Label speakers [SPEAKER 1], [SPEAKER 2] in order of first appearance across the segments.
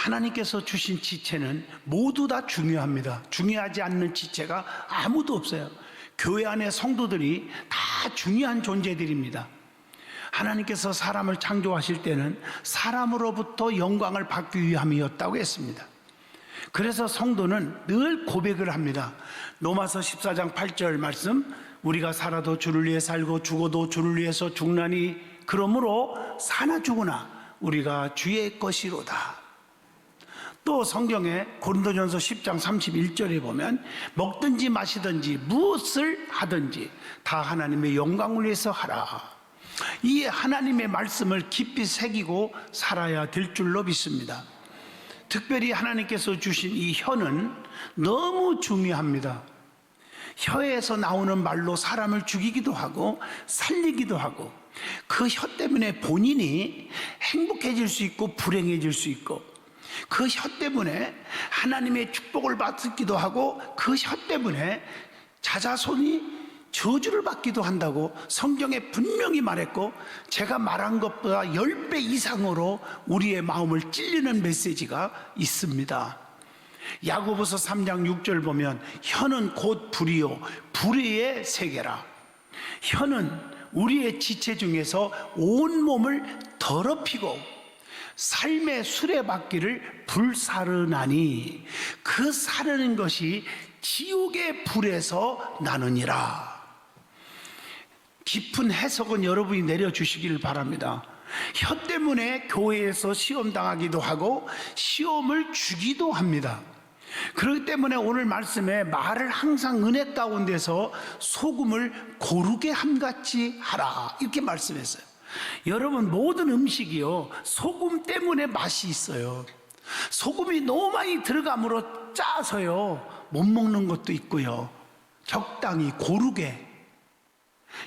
[SPEAKER 1] 하나님께서 주신 지체는 모두 다 중요합니다. 중요하지 않는 지체가 아무도 없어요. 교회 안에 성도들이 다 중요한 존재들입니다. 하나님께서 사람을 창조하실 때는 사람으로부터 영광을 받기 위함이었다고 했습니다. 그래서 성도는 늘 고백을 합니다. 로마서 14장 8절 말씀, 우리가 살아도 주를 위해 살고 죽어도 주를 위해서 죽나니 그러므로 사나 죽으나 우리가 주의 것이로다. 또 성경에 고린도전서 10장 31절에 보면 먹든지 마시든지 무엇을 하든지 다 하나님의 영광을 위해서 하라. 이 하나님의 말씀을 깊이 새기고 살아야 될 줄로 믿습니다. 특별히 하나님께서 주신 이 혀는 너무 중요합니다. 혀에서 나오는 말로 사람을 죽이기도 하고 살리기도 하고, 그 혀 때문에 본인이 행복해질 수 있고 불행해질 수 있고, 그 혀 때문에 하나님의 축복을 받기도 하고, 그 혀 때문에 자자손이 저주를 받기도 한다고 성경에 분명히 말했고, 제가 말한 것보다 10배 이상으로 우리의 마음을 찔리는 메시지가 있습니다. 야고보서 3장 6절 보면 혀는 곧 불이요 불의의 세계라. 혀는 우리의 지체 중에서 온 몸을 더럽히고 삶의 수레바퀴를 불사르나니 그 사르는 것이 지옥의 불에서 나느니라. 깊은 해석은 여러분이 내려주시기를 바랍니다. 혀 때문에 교회에서 시험 당하기도 하고 시험을 주기도 합니다. 그렇기 때문에 오늘 말씀에 말을 항상 은혜 가운데서 소금을 고르게 함같이 하라, 이렇게 말씀했어요. 여러분, 모든 음식이요 소금 때문에 맛이 있어요. 소금이 너무 많이 들어감으로 짜서요 못 먹는 것도 있고요, 적당히 고르게.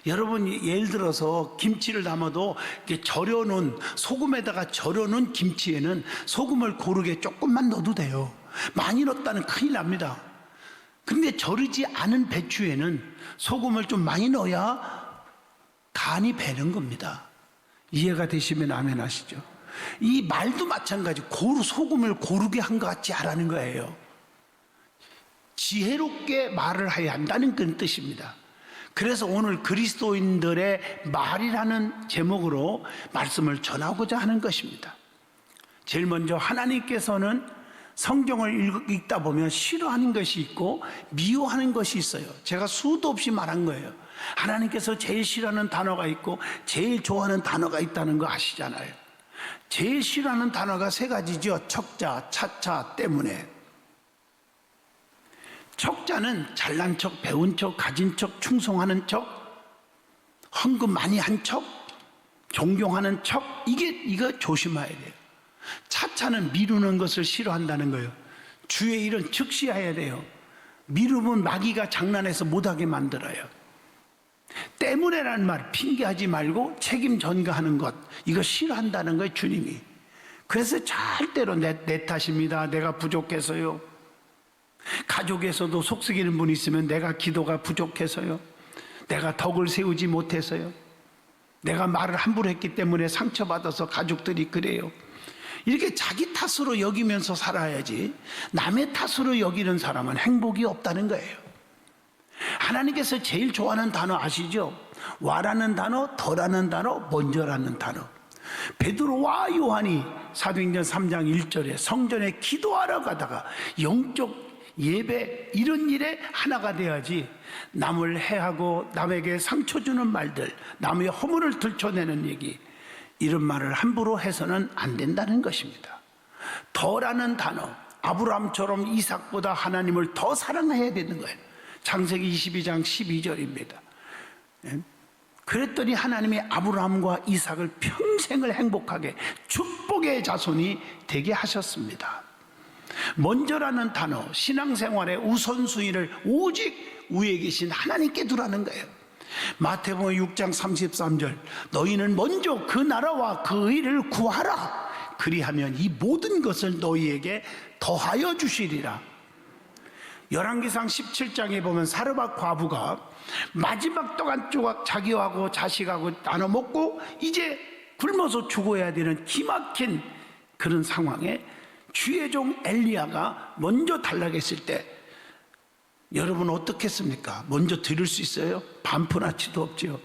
[SPEAKER 1] 여러분, 예를 들어서 김치를 담아도 이렇게 절여놓은, 소금에다가 절여놓은 김치에는 소금을 고르게 조금만 넣어도 돼요. 많이 넣었다는 큰일 납니다. 근데 절이지 않은 배추에는 소금을 좀 많이 넣어야 간이 배는 겁니다. 이해가 되시면 아멘 하시죠. 이 말도 마찬가지, 소금을 고르게 한 것 같지 않은 거예요. 지혜롭게 말을 해야 한다는 그런 뜻입니다. 그래서 오늘 그리스도인들의 말이라는 제목으로 말씀을 전하고자 하는 것입니다. 제일 먼저 하나님께서는 성경을 읽다 보면 싫어하는 것이 있고 미워하는 것이 있어요. 제가 수도 없이 말한 거예요. 하나님께서 제일 싫어하는 단어가 있고 제일 좋아하는 단어가 있다는 거 아시잖아요. 제일 싫어하는 단어가 3가지죠. 척자, 차차, 때문에. 척자는 잘난 척, 배운 척, 가진 척, 충성하는 척, 헌금 많이 한 척, 존경하는 척, 이거 조심해야 돼요. 차차는 미루는 것을 싫어한다는 거예요. 주의 일은 즉시 해야 돼요. 미루면 마귀가 장난해서 못하게 만들어요. 때문에라는 말, 핑계하지 말고 책임 전가하는 것, 이거 싫어한다는 거예요, 주님이. 그래서 절대로 내 탓입니다, 내가 부족해서요. 가족에서도 속썩이는 분이 있으면 내가 기도가 부족해서요, 내가 덕을 세우지 못해서요, 내가 말을 함부로 했기 때문에 상처받아서 가족들이 그래요. 이렇게 자기 탓으로 여기면서 살아야지 남의 탓으로 여기는 사람은 행복이 없다는 거예요. 하나님께서 제일 좋아하는 단어 아시죠? 와라는 단어, 더라는 단어, 먼저라는 단어. 베드로와 요한이 사도행전 3장 1절에 성전에 기도하러 가다가 영적 예배, 이런 일에 하나가 돼야지 남을 해하고 남에게 상처 주는 말들, 남의 허물을 들춰내는 얘기, 이런 말을 함부로 해서는 안 된다는 것입니다. 더라는 단어, 아브라함처럼 이삭보다 하나님을 더 사랑해야 되는 거예요. 창세기 22장 12절입니다. 그랬더니 하나님이 아브라함과 이삭을 평생을 행복하게 축복의 자손이 되게 하셨습니다. 먼저라는 단어, 신앙생활의 우선순위를 오직 위에 계신 하나님께 두라는 거예요. 마태복음 6장 33절, 너희는 먼저 그 나라와 그 의를 구하라. 그리하면 이 모든 것을 너희에게 더하여 주시리라. 열왕기상 17장에 보면 사르밧 과부가 마지막 떡 한 조각 자기하고 자식하고 나눠 먹고 이제 굶어서 죽어야 되는 기막힌 그런 상황에 주의 종 엘리야가 먼저 달라겠을 때 여러분 어떻겠습니까? 먼저 드릴 수 있어요? 반푼아치도 없죠.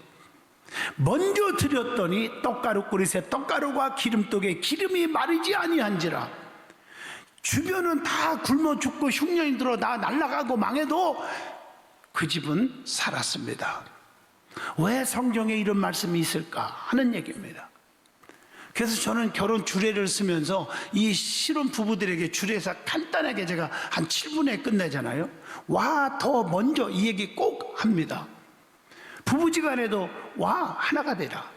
[SPEAKER 1] 먼저 드렸더니 떡가루 그릇에 떡가루가 기름독에 기름이 마르지 아니한지라. 주변은 다 굶어 죽고 흉년이 들어 다 날아가고 망해도 그 집은 살았습니다. 왜 성경에 이런 말씀이 있을까 하는 얘기입니다. 그래서 저는 결혼 주례를 쓰면서 이 신혼 부부들에게 주례사 간단하게 제가 한 7분에 끝내잖아요. 와, 더 먼저 이 얘기 꼭 합니다. 부부지간에도 와, 하나가 되라.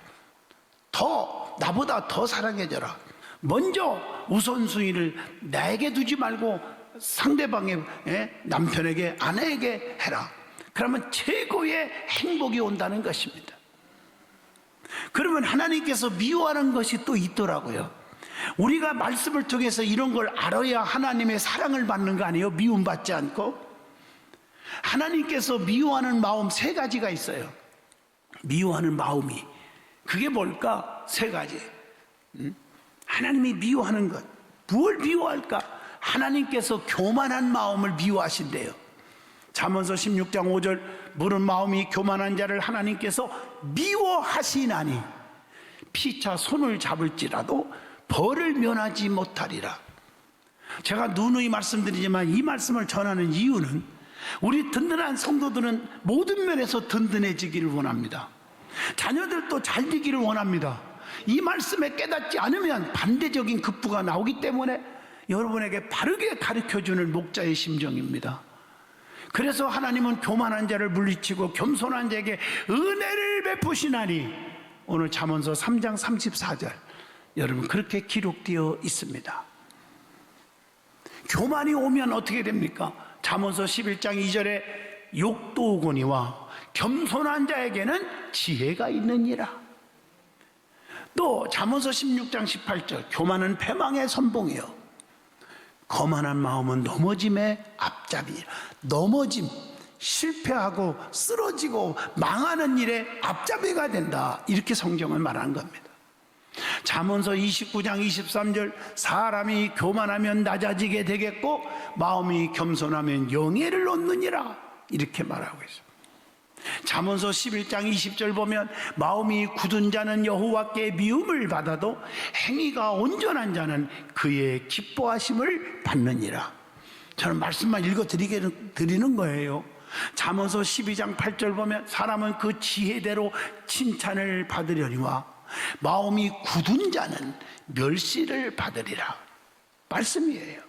[SPEAKER 1] 나보다 더 사랑해줘라. 먼저 우선순위를 나에게 두지 말고 상대방의 남편에게, 아내에게 해라. 그러면 최고의 행복이 온다는 것입니다. 그러면 하나님께서 미워하는 것이 또 있더라고요. 우리가 말씀을 통해서 이런 걸 알아야 하나님의 사랑을 받는 거 아니에요? 미움받지 않고. 하나님께서 미워하는 마음 3가지가 있어요. 미워하는 마음이 그게 뭘까? 3가지. 하나님이 미워하는 것, 무엇을 미워할까? 하나님께서 교만한 마음을 미워하신대요. 잠언서 16장 5절, 무른 마음이 교만한 자를 하나님께서 미워하시나니 피차 손을 잡을지라도 벌을 면하지 못하리라. 제가 누누이 말씀드리지만 이 말씀을 전하는 이유는 우리 든든한 성도들은 모든 면에서 든든해지기를 원합니다. 자녀들도 잘 되기를 원합니다. 이 말씀에 깨닫지 않으면 반대적인 급부가 나오기 때문에 여러분에게 바르게 가르쳐주는 목자의 심정입니다. 그래서 하나님은 교만한 자를 물리치고 겸손한 자에게 은혜를 베푸시나니, 오늘 잠언서 3장 34절 여러분 그렇게 기록되어 있습니다. 교만이 오면 어떻게 됩니까? 잠언서 11장 2절에 욕도 오거니와 겸손한 자에게는 지혜가 있느니라. 또 잠언서 16장 18절, 교만은 패망의 선봉이요 거만한 마음은 넘어짐의 앞잡이라. 넘어짐, 실패하고 쓰러지고 망하는 일에 앞잡이가 된다, 이렇게 성경을 말하는 겁니다. 잠언서 29장 23절, 사람이 교만하면 낮아지게 되겠고 마음이 겸손하면 영예를 얻느니라, 이렇게 말하고 있습니다. 잠언서 11장 20절 보면 마음이 굳은 자는 여호와께 미움을 받아도 행위가 온전한 자는 그의 기뻐하심을 받느니라. 저는 말씀만 읽어드리는 거예요. 잠언서 12장 8절 보면 사람은 그 지혜대로 칭찬을 받으려니와 마음이 굳은 자는 멸시를 받으리라. 말씀이에요.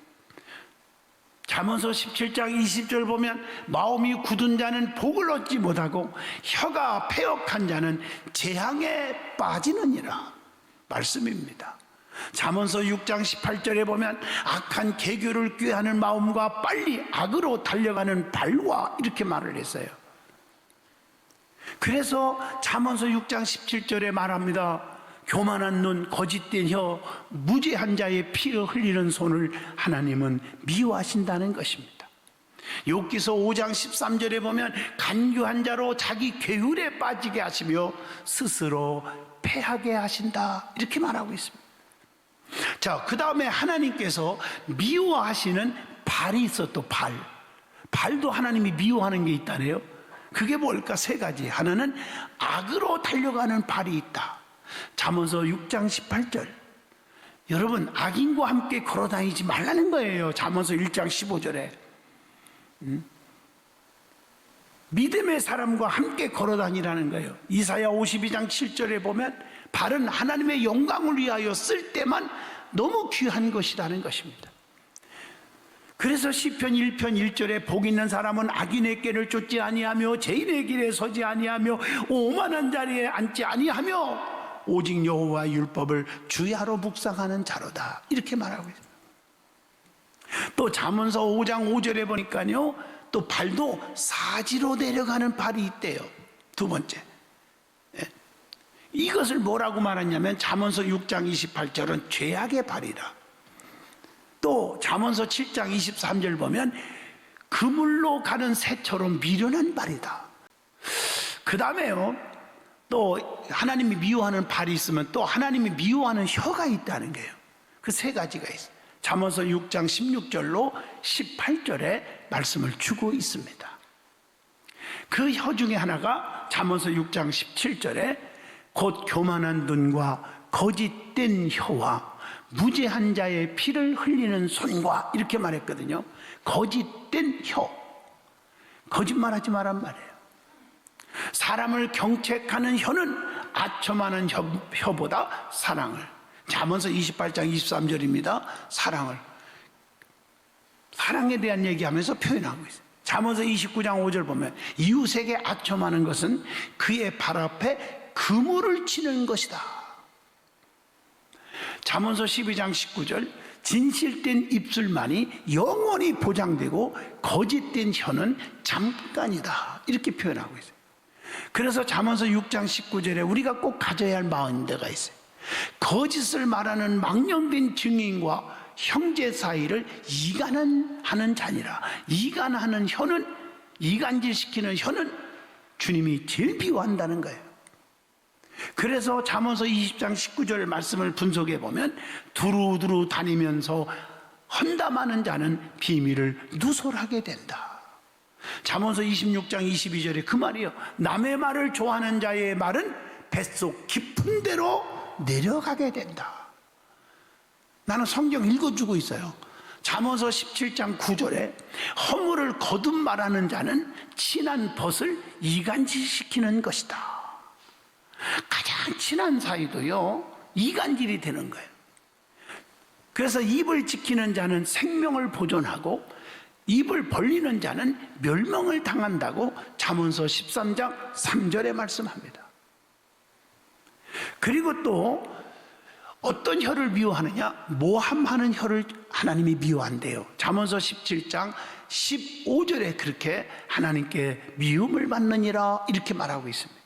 [SPEAKER 1] 잠언서 17장 20절 보면 마음이 굳은 자는 복을 얻지 못하고 혀가 패역한 자는 재앙에 빠지느니라. 말씀입니다. 잠언서 6장 18절에 보면 악한 계교를 꾀하는 마음과 빨리 악으로 달려가는 발과, 이렇게 말을 했어요. 그래서 잠언서 6장 17절에 말합니다. 교만한 눈, 거짓된 혀, 무죄한 자의 피를 흘리는 손을 하나님은 미워하신다는 것입니다. 욥기서 5장 13절에 보면 간교한 자로 자기 괴율에 빠지게 하시며 스스로 패하게 하신다, 이렇게 말하고 있습니다. 자, 그 다음에 하나님께서 미워하시는 발이 있어. 또 발도 하나님이 미워하는 게 있다네요. 그게 뭘까? 3가지. 하나는 악으로 달려가는 발이 있다. 잠언서 6장 18절, 여러분 악인과 함께 걸어다니지 말라는 거예요. 잠언서 1장 15절에 믿음의 사람과 함께 걸어다니라는 거예요. 이사야 52장 7절에 보면 발은 하나님의 영광을 위하여 쓸 때만 너무 귀한 것이라는 것입니다. 그래서 시편 1편 1절에 복 있는 사람은 악인의 길을 쫓지 아니하며 죄인의 길에 서지 아니하며 오만한 자리에 앉지 아니하며 오직 여호와의 율법을 주야로 묵상하는 자로다, 이렇게 말하고 있습니다. 또 잠언서 5장 5절에 보니까요, 또 발도 사지로 내려가는 발이 있대요. 2번째, 이것을 뭐라고 말하냐면 잠언서 6장 28절은 죄악의 발이라. 또 잠언서 7장 23절 보면 그물로 가는 새처럼 미련한 발이다. 그 다음에요, 또 하나님이 미워하는 발이 있으면 또 하나님이 미워하는 혀가 있다는 거예요. 그 3가지가 있어요. 잠언서 6장 16절로 18절에 말씀을 주고 있습니다. 그 혀 중에 하나가 잠언서 6장 17절에 곧 교만한 눈과 거짓된 혀와 무죄한 자의 피를 흘리는 손과 이렇게 말했거든요. 거짓된 혀, 거짓말하지 말란 말이에요. 사람을 경책하는 혀는 아첨하는 혀보다 사랑을, 잠언서 28장 23절입니다. 사랑에 대한 얘기하면서 표현하고 있어요. 잠언서 29장 5절 보면 이웃에게 아첨하는 것은 그의 발 앞에 그물을 치는 것이다. 잠언서 12장 19절 진실된 입술만이 영원히 보장되고 거짓된 혀는 잠깐이다. 이렇게 표현하고 있어요. 그래서 잠언서 6장 19절에 우리가 꼭 가져야 할 마음대가 있어요. 거짓을 말하는 망령된 증인과 형제 사이를 이간하는 자니라. 이간하는 혀는, 이간질시키는 혀는 주님이 제일 비호한다는 거예요. 그래서 잠언서 20장 19절 말씀을 분석해 보면 두루두루 다니면서 헌담하는 자는 비밀을 누설하게 된다. 잠언서 26장 22절에 그 말이요, 남의 말을 좋아하는 자의 말은 뱃속 깊은 데로 내려가게 된다. 나는 성경 읽어주고 있어요. 잠언서 17장 9절에 허물을 거듭 말하는 자는 친한 벗을 이간질시키는 것이다. 가장 친한 사이도요, 이간질이 되는 거예요. 그래서 입을 지키는 자는 생명을 보존하고 입을 벌리는 자는 멸망을 당한다고 잠언서 13장 3절에 말씀합니다. 그리고 또 어떤 혀를 미워하느냐? 모함하는 혀를 하나님이 미워한대요. 잠언서 17장 15절에 그렇게 하나님께 미움을 받느니라 이렇게 말하고 있습니다.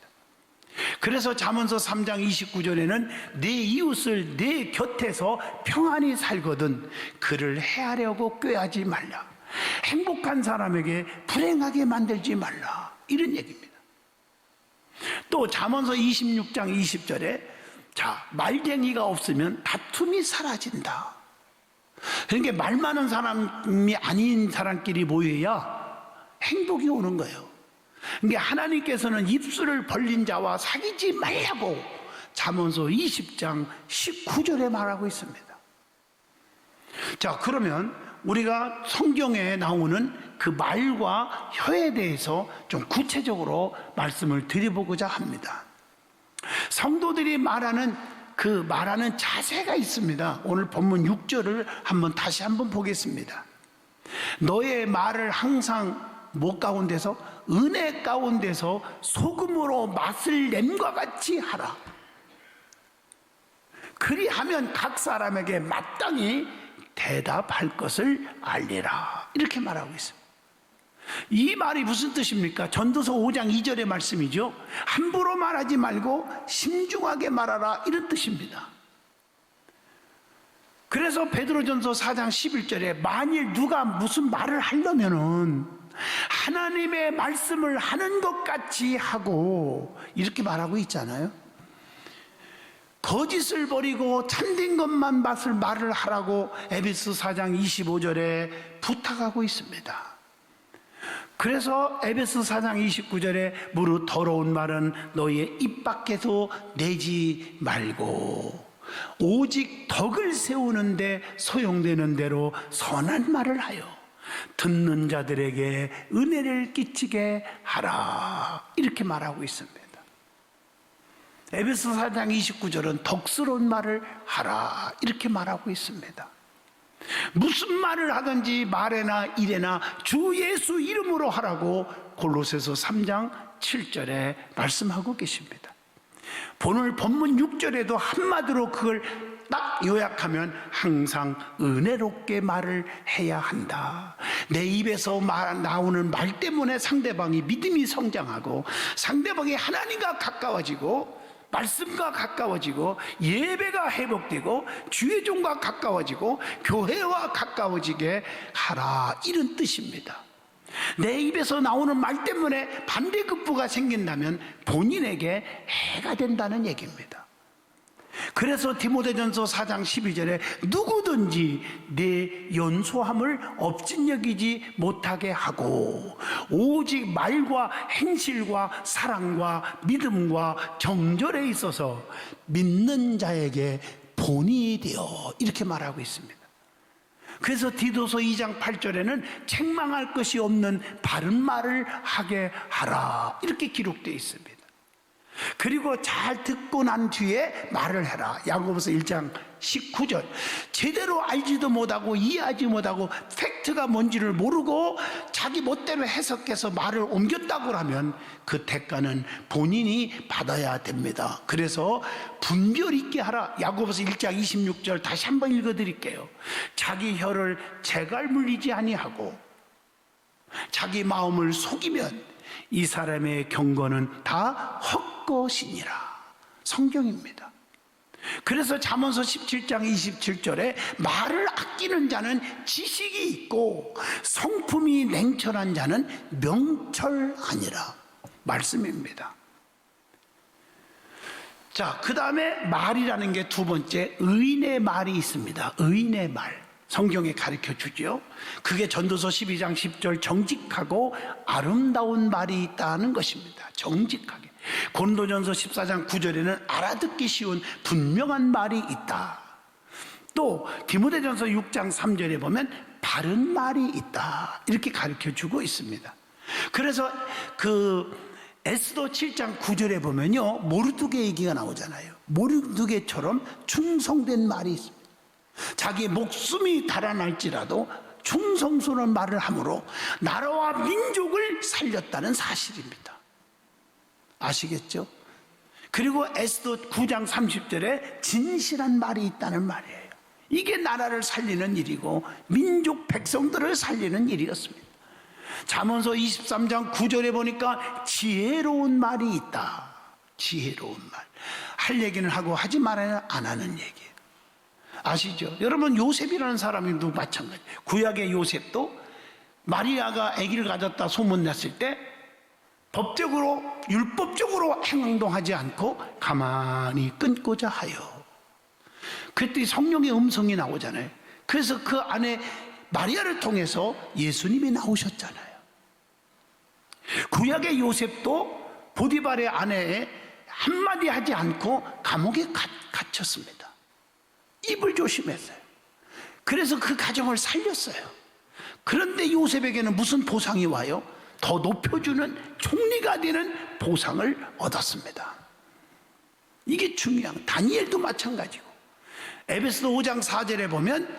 [SPEAKER 1] 그래서 잠언서 3장 29절에는 내 이웃을 내 곁에서 평안히 살거든 그를 해하려고 꾀하지 말라. 행복한 사람에게 불행하게 만들지 말라. 이런 얘기입니다. 또 잠언서 26장 20절에 말쟁이가 없으면 다툼이 사라진다. 그러니까 말 많은 사람이 아닌 사람끼리 모여야 행복이 오는 거예요. 그러니까 하나님께서는 입술을 벌린 자와 사귀지 말라고 잠언서 20장 19절에 말하고 있습니다. 자, 그러면 우리가 성경에 나오는 그 말과 혀에 대해서 좀 구체적으로 말씀을 드려보고자 합니다. 성도들이 말하는 자세가 있습니다. 오늘 본문 6절을 다시 한번 보겠습니다. 너의 말을 항상 뭐 가운데서? 은혜 가운데서 소금으로 맛을 냄과 같이 하라. 그리하면 각 사람에게 마땅히 대답할 것을 알리라. 이렇게 말하고 있습니다. 이 말이 무슨 뜻입니까? 전도서 5장 2절의 말씀이죠. 함부로 말하지 말고 신중하게 말하라, 이런 뜻입니다. 그래서 베드로전서 4장 11절에 만일 누가 무슨 말을 하려면은 하나님의 말씀을 하는 것 같이 하고 이렇게 말하고 있잖아요. 거짓을 버리고 참된 것만 말을 하라고 에베소 4장 25절에 부탁하고 있습니다. 그래서 에베소 4장 29절에 무릇 더러운 말은 너희의 입 밖에서 내지 말고 오직 덕을 세우는데 소용되는 대로 선한 말을 하여 듣는 자들에게 은혜를 끼치게 하라. 이렇게 말하고 있습니다. 에베소 4장 29절은 덕스러운 말을 하라. 이렇게 말하고 있습니다. 무슨 말을 하든지 말에나 일에나 주 예수 이름으로 하라고 골로새서 3장 7절에 말씀하고 계십니다. 오늘 본문 6절에도 한마디로 그걸 딱 요약하면 항상 은혜롭게 말을 해야 한다. 내 입에서 나오는 말 때문에 상대방이 믿음이 성장하고 상대방이 하나님과 가까워지고 말씀과 가까워지고 예배가 회복되고 주의 종과 가까워지고 교회와 가까워지게 하라, 이런 뜻입니다. 내 입에서 나오는 말 때문에 반대급부가 생긴다면 본인에게 해가 된다는 얘기입니다. 그래서 디모데전서 4장 12절에 누구든지 내 연소함을 업진여기지 못하게 하고 오직 말과 행실과 사랑과 믿음과 정절에 있어서 믿는 자에게 본이 되어, 이렇게 말하고 있습니다. 그래서 디도서 2장 8절에는 책망할 것이 없는 바른 말을 하게 하라, 이렇게 기록되어 있습니다. 그리고 잘 듣고 난 뒤에 말을 해라. 야고보서 1장 19절. 제대로 알지도 못하고 이해하지 못하고 팩트가 뭔지를 모르고 자기 멋대로 해석해서 말을 옮겼다고 하면 그 대가는 본인이 받아야 됩니다. 그래서 분별 있게 하라. 야고보서 1장 26절 다시 한번 읽어드릴게요. 자기 혀를 재갈 물리지 아니하고 자기 마음을 속이면 이 사람의 경건은 다 헛것이니라. 성경입니다. 그래서 잠언서 17장 27절에 말을 아끼는 자는 지식이 있고 성품이 냉철한 자는 명철하니라 말씀입니다. 자, 그 다음에 말이라는 게 두 번째, 의인의 말이 있습니다. 의인의 말, 성경에 가르쳐 주죠. 그게 전도서 12장 10절 정직하고 아름다운 말이 있다는 것입니다. 정직하게. 고린도전서 14장 9절에는 알아듣기 쉬운 분명한 말이 있다. 또 디모데전서 6장 3절에 보면 바른 말이 있다, 이렇게 가르쳐 주고 있습니다. 그래서 에스더 7장 9절에 보면요, 모르드게 얘기가 나오잖아요. 모르드게처럼 충성된 말이 있습니다. 자기 목숨이 달아날지라도 충성스러운 말을 함으로 나라와 민족을 살렸다는 사실입니다. 아시겠죠? 그리고 에스더 9장 30절에 진실한 말이 있다는 말이에요. 이게 나라를 살리는 일이고 민족 백성들을 살리는 일이었습니다. 잠언서 23장 9절에 보니까 지혜로운 말이 있다. 지혜로운 말. 할 얘기는 하고 하지 말아야 안 하는 얘기. 아시죠? 여러분, 요셉이라는 사람도 마찬가지예요. 구약의 요셉도 마리아가 아기를 가졌다 소문났을 때 법적으로, 율법적으로 행동하지 않고 가만히 끊고자 하여. 그때 성령의 음성이 나오잖아요. 그래서 그 안에 마리아를 통해서 예수님이 나오셨잖아요. 구약의 요셉도 보디발의 아내에 한마디 하지 않고 감옥에 갇혔습니다. 입을 조심했어요. 그래서 그 가정을 살렸어요. 그런데 요셉에게는 무슨 보상이 와요? 더 높여주는, 총리가 되는 보상을 얻었습니다. 이게 중요한, 다니엘도 마찬가지고. 에베소서 5장 4절에 보면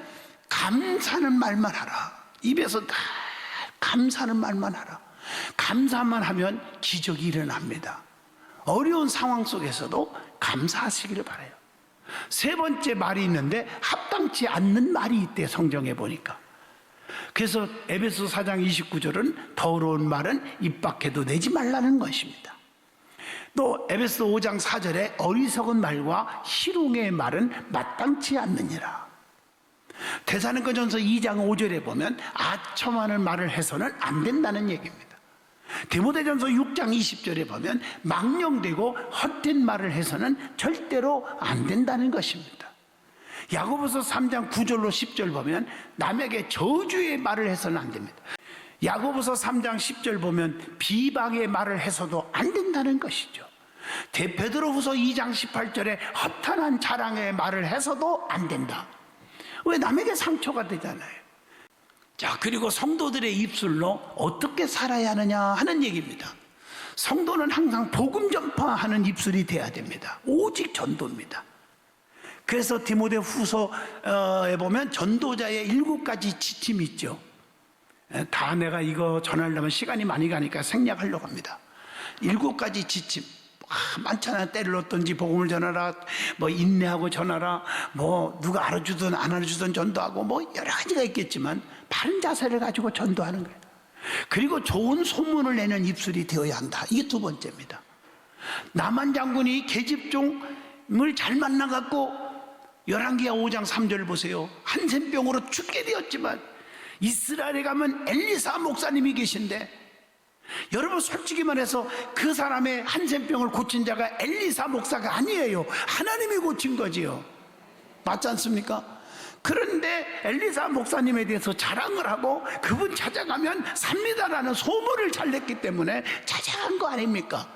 [SPEAKER 1] 감사하는 말만 하라. 입에서 다 감사하는 말만 하라. 감사만 하면 기적이 일어납니다. 어려운 상황 속에서도 감사하시기를 바라요. 세 번째 말이 있는데 합당치 않는 말이 있대, 성경에 보니까. 그래서 에베소 4장 29절은 더러운 말은 입 밖에도 내지 말라는 것입니다. 또 에베소 5장 4절에 어리석은 말과 희롱의 말은 마땅치 않느니라. 데살로니가전서 2장 5절에 보면 아첨하는 말을 해서는 안 된다는 얘기입니다. 디모데전서 6장 20절에 보면 망령되고 헛된 말을 해서는 절대로 안 된다는 것입니다. 야고보서 3장 9절로 10절 보면 남에게 저주의 말을 해서는 안 됩니다. 야고보서 3장 10절 보면 비방의 말을 해서도 안 된다는 것이죠. 베드로후서 2장 18절에 허탄한 자랑의 말을 해서도 안 된다. 왜? 남에게 상처가 되잖아요. 자, 그리고 성도들의 입술로 어떻게 살아야 하느냐 하는 얘기입니다. 성도는 항상 복음 전파하는 입술이 돼야 됩니다. 오직 전도입니다. 그래서 디모데 후서에 보면 전도자의 7가지 지침이 있죠. 다 내가 이거 전하려면 시간이 많이 가니까 생략하려고 합니다. 7가지 지침. 많잖아요. 때를 얻든지 복음을 전하라, 뭐 인내하고 전하라, 뭐 누가 알아주든 안 알아주든 전도하고, 뭐 여러 가지가 있겠지만 바른 자세를 가지고 전도하는 거예요. 그리고 좋은 소문을 내는 입술이 되어야 한다. 이게 두 번째입니다. 나만 장군이 계집종을 잘 만나갖고 열왕기하 5장 3절을 보세요. 한센병으로 죽게 되었지만 이스라엘에 가면 엘리사 목사님이 계신데 여러분 솔직히 말해서 그 사람의 한센병을 고친 자가 엘리사 목사가 아니에요. 하나님이 고친 거지요. 맞지 않습니까? 그런데 엘리사 목사님에 대해서 자랑을 하고 그분 찾아가면 삽니다라는 소문을 잘 냈기 때문에 찾아간 거 아닙니까?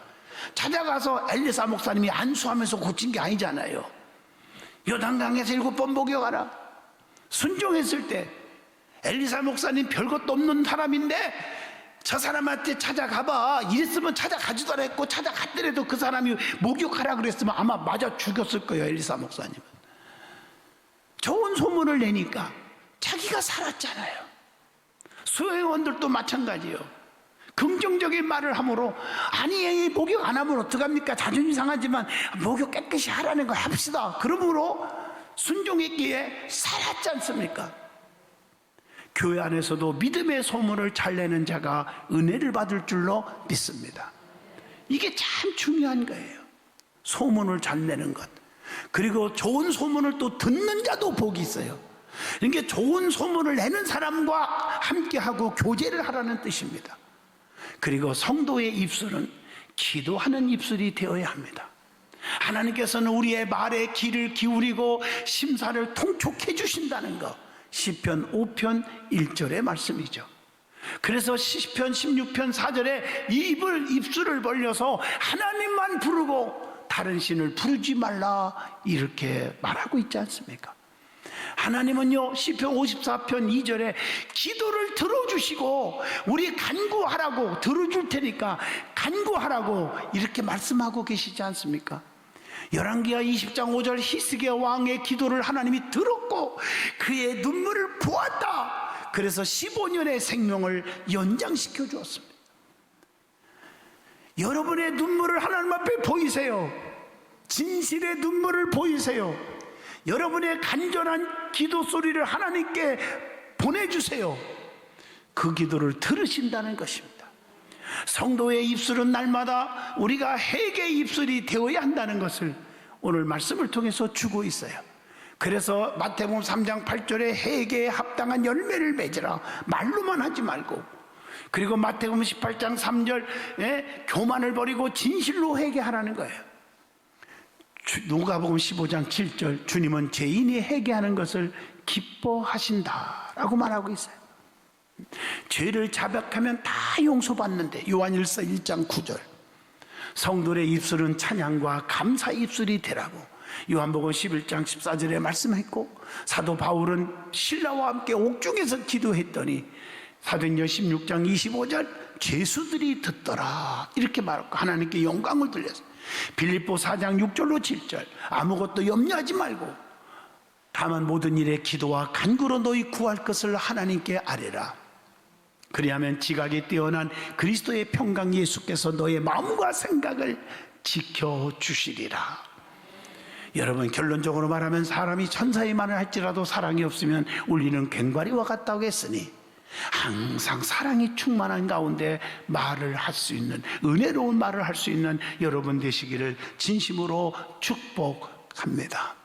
[SPEAKER 1] 찾아가서 엘리사 목사님이 안수하면서 고친 게 아니잖아요. 요단강에서 7번 목욕하라. 순종했을 때 엘리사 목사님 별것도 없는 사람인데 저 사람한테 찾아가봐 이랬으면 찾아가지도 않았고, 찾아갔더라도 그 사람이 목욕하라 그랬으면 아마 맞아 죽였을 거예요. 엘리사 목사님은 좋은 소문을 내니까 자기가 살았잖아요. 수행원들도 마찬가지예요. 긍정적인 말을 함으로, 아니 목욕 안 하면 어떡합니까? 자존심 상하지만 목욕 깨끗이 하라는 거 합시다. 그러므로 순종했기에 살았지 않습니까? 교회 안에서도 믿음의 소문을 잘 내는 자가 은혜를 받을 줄로 믿습니다. 이게 참 중요한 거예요. 소문을 잘 내는 것. 그리고 좋은 소문을 또 듣는 자도 복이 있어요. 이게 좋은 소문을 내는 사람과 함께하고 교제를 하라는 뜻입니다. 그리고 성도의 입술은 기도하는 입술이 되어야 합니다. 하나님께서는 우리의 말에 귀를 기울이고 심사를 통촉해 주신다는 것, 시편 5편 1절의 말씀이죠. 그래서 시편 16편 4절에 입술을 벌려서 하나님만 부르고 다른 신을 부르지 말라 이렇게 말하고 있지 않습니까? 하나님은요, 시편 54편 2절에 기도를 들어주시고 우리 간구하라고, 들어줄 테니까 간구하라고 이렇게 말씀하고 계시지 않습니까? 열왕기하 20장 5절 히스기야 왕의 기도를 하나님이 들었고 그의 눈물을 보았다. 그래서 15년의 생명을 연장시켜 주었습니다. 여러분의 눈물을 하나님 앞에 보이세요. 진실의 눈물을 보이세요. 여러분의 간절한 기도 소리를 하나님께 보내주세요. 그 기도를 들으신다는 것입니다. 성도의 입술은 날마다 우리가 회개의 입술이 되어야 한다는 것을 오늘 말씀을 통해서 주고 있어요. 그래서 마태복음 3장 8절에 회개에 합당한 열매를 맺으라, 말로만 하지 말고, 그리고 마태복음 18장 3절에 교만을 버리고 진실로 회개하라는 거예요. 누가복음 15장 7절 주님은 죄인이 회개하는 것을 기뻐하신다라고 말하고 있어요. 죄를 자백하면 다 용서받는데 요한일서 1장 9절 성도의 입술은 찬양과 감사 입술이 되라고 요한복음 11장 14절에 말씀했고, 사도 바울은 신라와 함께 옥중에서 기도했더니 사도행전 16장 25절 죄수들이 듣더라 이렇게 말하고 하나님께 영광을 돌렸어요. 빌립보 4장 6절로 7절 아무것도 염려하지 말고 다만 모든 일에 기도와 간구로 너희 구할 것을 하나님께 아뢰라. 그리하면 지각이 뛰어난 그리스도의 평강 예수께서 너의 마음과 생각을 지켜주시리라. 여러분, 결론적으로 말하면 사람이 천사의 말을 할지라도 사랑이 없으면 울리는 괭과리와 같다고 했으니 항상 사랑이 충만한 가운데 말을 할 수 있는, 은혜로운 말을 할 수 있는 여러분 되시기를 진심으로 축복합니다.